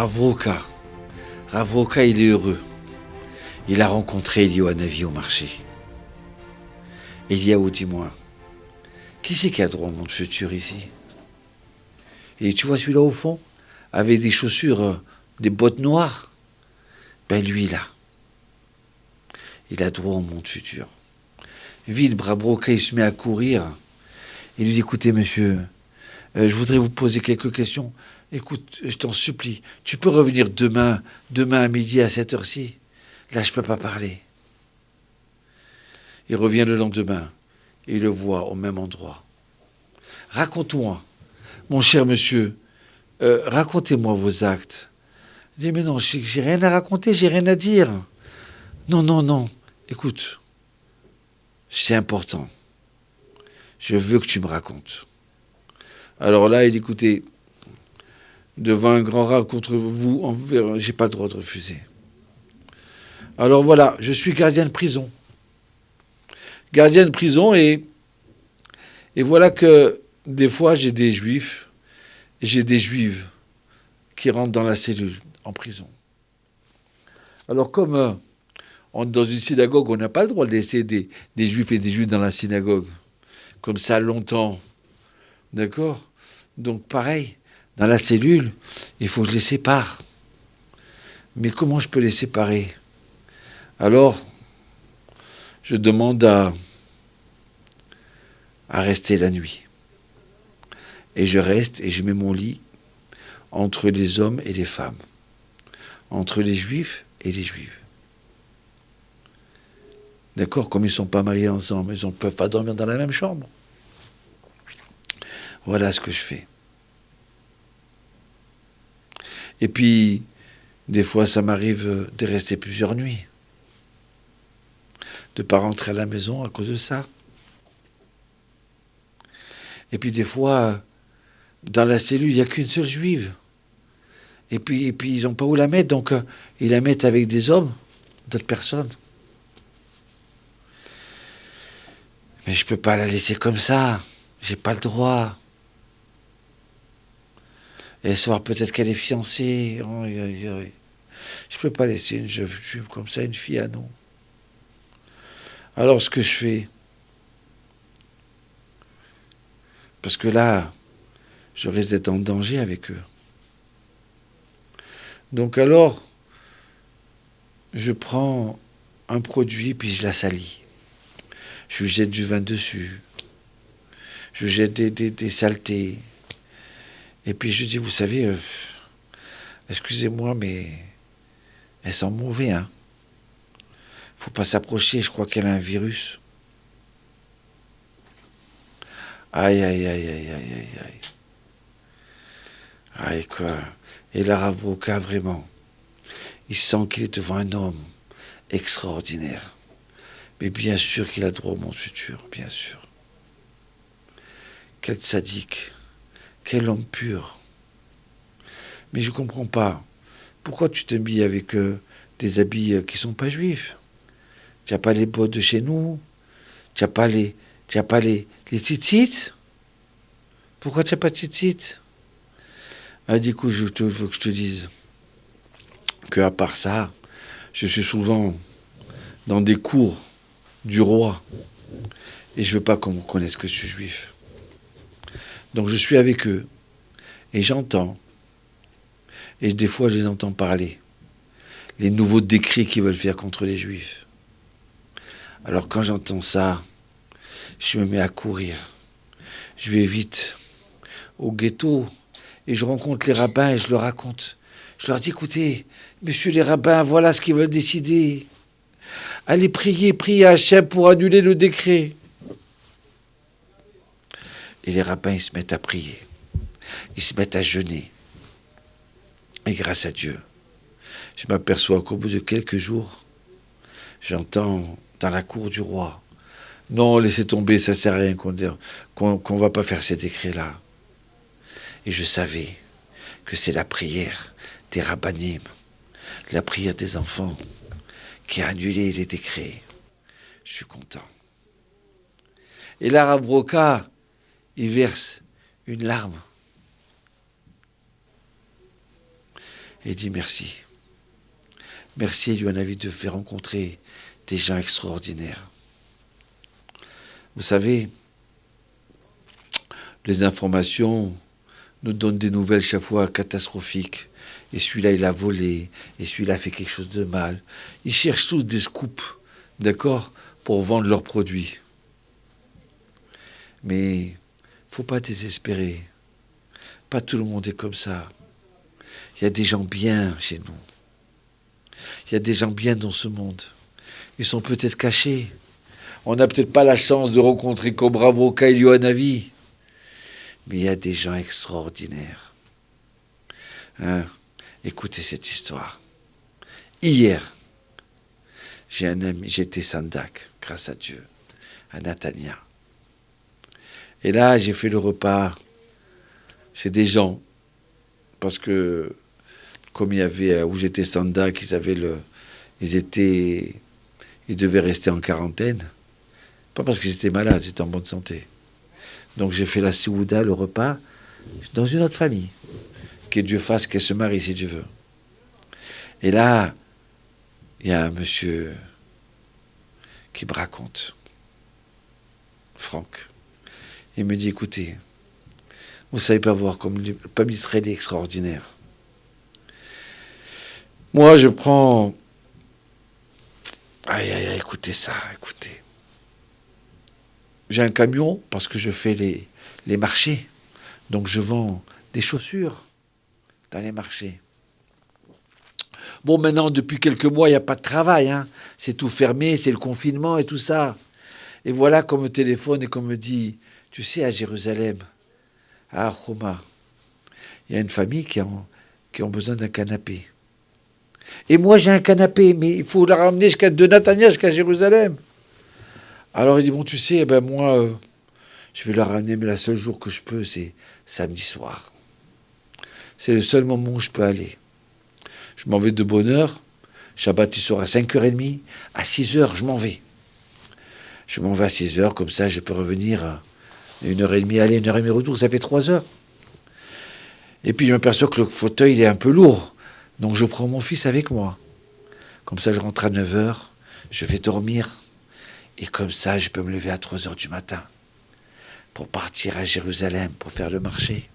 Rav Broca. Rav Broca, il est heureux. Il a rencontré Eliyahu Hanavi au marché. Eliyahu, dis-moi, qui c'est qui a droit au monde futur ici? Et tu vois celui-là au fond, avec des chaussures, des bottes noires? Ben lui, là, il a droit au monde futur. Vite, Rav Broca, il se met à courir. Il lui dit, écoutez, monsieur, je voudrais vous poser quelques questions. Écoute, je t'en supplie, tu peux revenir demain à midi à cette heure-ci? Là, je ne peux pas parler. Il revient le lendemain et il le voit au même endroit. Raconte-moi, mon cher monsieur, racontez-moi vos actes. Il dit, mais non, j'ai rien à raconter, j'ai rien à dire. Non, non, non, écoute, c'est important. Je veux que tu me racontes. Alors là, il dit, écoutez, devant un grand rat contre vous, j'ai pas le droit de refuser. Alors voilà, je suis gardien de prison. Gardien de prison et voilà que des fois j'ai des juifs, j'ai des juives qui rentrent dans la cellule en prison. Alors comme dans une synagogue, on n'a pas le droit de laisser des juifs et des juifs dans la synagogue, comme ça longtemps, d'accord? Donc pareil, dans la cellule, il faut que je les sépare. Mais comment je peux les séparer? Alors, je demande à rester la nuit. Et je reste et je mets mon lit entre les hommes et les femmes, entre les juifs et les juives. D'accord? Comme ils ne sont pas mariés ensemble, ils ne peuvent pas dormir dans la même chambre. Voilà ce que je fais. Et puis, des fois, ça m'arrive de rester plusieurs nuits, de ne pas rentrer à la maison à cause de ça. Et puis des fois, dans la cellule, il n'y a qu'une seule juive. Et puis ils n'ont pas où la mettre, donc ils la mettent avec des hommes, d'autres personnes. Mais je ne peux pas la laisser comme ça. J'ai pas le droit. Et savoir peut-être qu'elle est fiancée. Oh, je ne peux pas laisser une juive comme ça, une fille à nous. Alors ce que je fais, parce que là, je risque d'être en danger avec eux. Donc alors, je prends un produit puis je la salis. Je lui jette du vin dessus. Je lui jette des saletés. Et puis je dis, vous savez, excusez-moi, mais elles sont mauvais, hein. Faut pas s'approcher, je crois qu'elle a un virus. Aïe, aïe, aïe, aïe, aïe, aïe, aïe. Aïe, quoi. Et là, Rav Broca, vraiment, il sent qu'il est devant un homme extraordinaire. Mais bien sûr qu'il a droit au monde futur, bien sûr. Quel sadique, quel homme pur. Mais je ne comprends pas. Pourquoi tu t'habilles avec des habits qui ne sont pas juifs? Tu n'as pas les bottes de chez nous? Tu n'as pas les tzitzit? Pourquoi tu n'as pas de tzitzit? Ah, du coup, il faut que je te dise que à part ça, je suis souvent dans des cours du roi et je veux pas qu'on me connaisse que je suis juif. Donc je suis avec eux et j'entends et des fois je les entends parler les nouveaux décrets qu'ils veulent faire contre les juifs. Alors quand j'entends ça, je me mets à courir. Je vais vite au ghetto et je rencontre les rabbins et je leur raconte. Je leur dis, écoutez, messieurs les rabbins, voilà ce qu'ils veulent décider. Allez prier à Hachem pour annuler le décret. Et les rabbins, ils se mettent à prier. Ils se mettent à jeûner. Et grâce à Dieu, je m'aperçois qu'au bout de quelques jours, j'entends dans la cour du roi, non, laissez tomber, ça ne sert à rien qu'on ne va pas faire ces décrets-là. Et je savais que c'est la prière des rabbinim, la prière des enfants, qui a annulé les décrets. Je suis content. Et là, Rav Broca, il verse une larme. Et il dit merci. Merci, il lui en a envie de faire rencontrer des gens extraordinaires. Vous savez, les informations nous donnent des nouvelles chaque fois catastrophiques. Et celui-là, il a volé. Et celui-là a fait quelque chose de mal. Ils cherchent tous des scoops, d'accord, pour vendre leurs produits. Mais il ne faut pas désespérer. Pas tout le monde est comme ça. Il y a des gens bien chez nous. Il y a des gens bien dans ce monde. Ils sont peut-être cachés. On n'a peut-être pas la chance de rencontrer Cobra Broca et Yohanavi. Mais il y a des gens extraordinaires. Hein? Écoutez cette histoire. Hier, j'ai un ami, j'étais Sandak, grâce à Dieu, à Natania. Et là, j'ai fait le repas chez des gens. Parce que, comme il y avait, où j'étais Sandak, ils devaient rester en quarantaine. Pas parce qu'ils étaient malades, ils étaient en bonne santé. Donc j'ai fait la Siouda, le repas, dans une autre famille. Que Dieu fasse qu'elle se marie, si Dieu veut. Et là, il y a un monsieur qui me raconte, Franck. Il me dit, écoutez, vous ne savez pas voir comme le peuple israélien est extraordinaire. Moi, je prends... Aïe, aïe, aïe, écoutez ça, écoutez. J'ai un camion parce que je fais les marchés. Donc je vends des chaussures dans les marchés. Bon, maintenant, depuis quelques mois, il n'y a pas de travail. Hein. C'est tout fermé, c'est le confinement et tout ça. Et voilà qu'on me téléphone et qu'on me dit, tu sais, à Jérusalem, à Arhoma, il y a une famille qui ont besoin d'un canapé. Et moi, j'ai un canapé, mais il faut la ramener de Natania jusqu'à Jérusalem. Alors il dit, bon, tu sais, moi, je vais la ramener, mais le seul jour que je peux, c'est samedi soir. C'est le seul moment où je peux aller. Je m'en vais de bonne heure. Shabbat, il sort à 5h30. À 6h, je m'en vais. Je m'en vais à 6h, comme ça, je peux revenir à 1h30 aller, 1h30 retour. Ça fait 3 heures. Et puis, je m'aperçois que le fauteuil, il est un peu lourd. Donc, je prends mon fils avec moi. Comme ça, je rentre à 9h. Je vais dormir. Et comme ça, je peux me lever à 3h du matin pour partir à Jérusalem, pour faire le marché.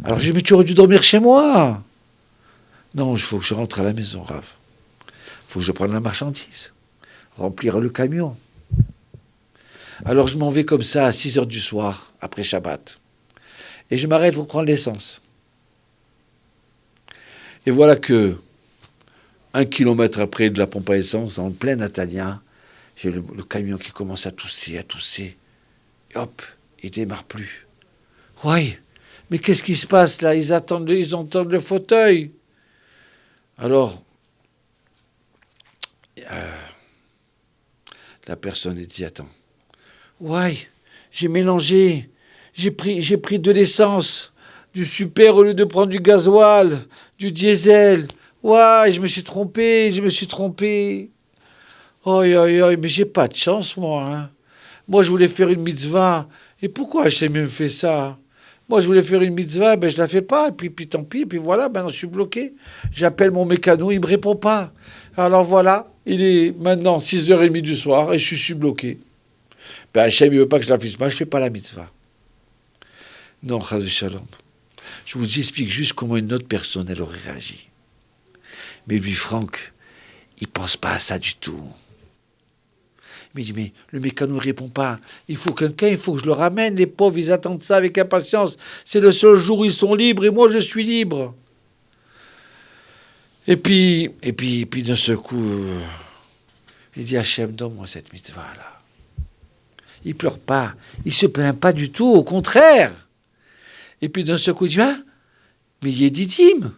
Alors, je me dis, mais tu aurais dû dormir chez moi. Non, il faut que je rentre à la maison, Rav. Il faut que je prenne la marchandise, remplir le camion. Alors, je m'en vais comme ça à 6h du soir, après Shabbat. Et je m'arrête pour prendre l'essence. Et voilà que, 1 kilomètre après de la pompe à essence, en plein Natania, j'ai le camion qui commence à tousser. Et hop, il démarre plus. Ouais, mais qu'est-ce qui se passe là? Ils entendent le fauteuil. Alors, la personne dit, attends. Ouais, j'ai mélangé. J'ai pris de l'essence, du super au lieu de prendre du gasoil, du diesel. Ouais, je me suis trompé. Oi, mais j'ai pas de chance, moi. Hein. Moi, je voulais faire une mitzvah. Et pourquoi Hachem me fait ça? Moi, je voulais faire une mitzvah, je la fais pas. Et puis tant pis. Et puis voilà, maintenant, je suis bloqué. J'appelle mon mécano, il me répond pas. Alors voilà, il est maintenant 6h30 du soir et je suis bloqué. Hachem, il veut pas que je la fasse pas, je fais pas la mitzvah. Non, chas shalom. Je vous explique juste comment une autre personne, elle aurait réagi. Mais lui, Franck, il pense pas à ça du tout. Il me dit, mais le mécano ne répond pas. Il faut que je le ramène. Les pauvres, ils attendent ça avec impatience. C'est le seul jour où ils sont libres et moi, je suis libre. Et puis d'un seul coup, il dit, Hachem, donne-moi cette mitzvah-là. Il pleure pas. Il se plaint pas du tout. Au contraire. Et puis d'un seul coup, il dit, mais il y a Didim.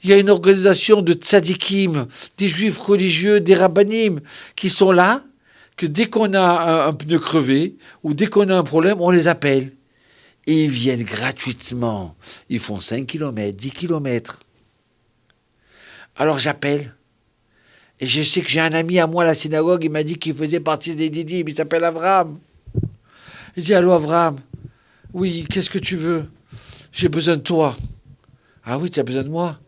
Il y a une organisation de tzadikim, des juifs religieux, des rabbanim, qui sont là, que dès qu'on a un pneu crevé, ou dès qu'on a un problème, on les appelle. Et ils viennent gratuitement. Ils font 5 km, 10 km. Alors j'appelle. Et je sais que j'ai un ami à moi à la synagogue, il m'a dit qu'il faisait partie des Didim, il s'appelle Avram. Il dit, allô Avram, oui, qu'est-ce que tu veux? J'ai besoin de toi. Ah oui, tu as besoin de moi?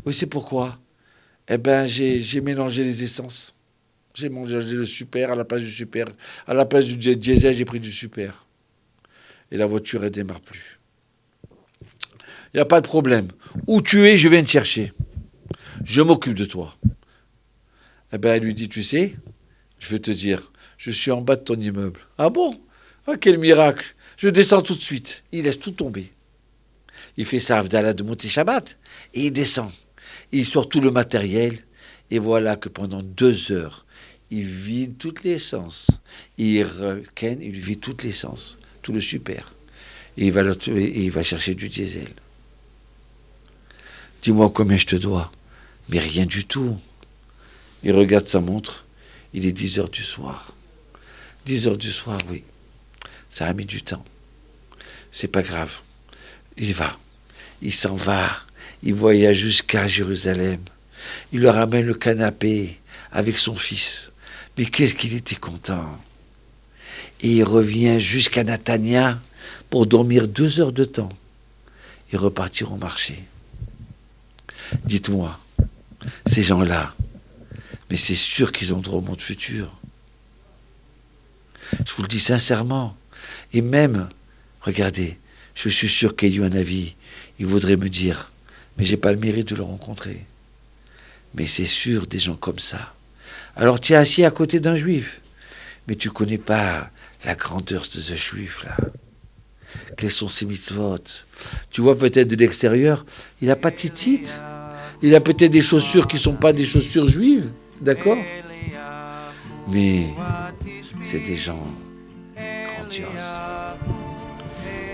Oui, c'est pourquoi? Eh ben, j'ai mélangé les essences. J'ai mélangé le super à la place du super. À la place du diesel, j'ai pris du super. Et la voiture, elle démarre plus. Il n'y a pas de problème. Où tu es, je viens te chercher. Je m'occupe de toi. Eh ben, elle lui dit, tu sais, je vais te dire, je suis en bas de ton immeuble. Ah bon? Ah, quel miracle. Je descends tout de suite. Il laisse tout tomber. Il fait sa Havdalah de Motzi Shabbat. Et il descend. Il sort tout le matériel. Et voilà que pendant 2 heures, il vide toute l'essence. Il lui vide toute l'essence. Tout le super. Et il va chercher du diesel. Dis-moi combien je te dois. Mais rien du tout. Il regarde sa montre. Il est 10 heures du soir. 10 heures du soir, oui. Ça a mis du temps. C'est pas grave. Il va. Il s'en va. Il voyage jusqu'à Jérusalem. Il leur ramène le canapé avec son fils. Mais qu'est-ce qu'il était content. Et il revient jusqu'à Natania pour dormir 2 heures de temps et repartir au marché. Dites-moi, ces gens-là, mais c'est sûr qu'ils ont droit au monde futur. Je vous le dis sincèrement. Et même, regardez, je suis sûr qu'il y a eu un avis. Il voudrait me dire, mais j'ai pas le mérite de le rencontrer. Mais c'est sûr, des gens comme ça. Alors tu es assis à côté d'un juif, mais tu connais pas la grandeur de ce juif là. Quels sont ses mitzvot? Tu vois peut-être de l'extérieur, il n'a pas de tzitzit. Il a peut-être des chaussures qui ne sont pas des chaussures juives, d'accord? Mais c'est des gens grandioses.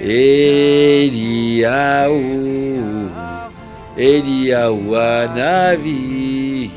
Eliyahu, Eliyahu Hanavi.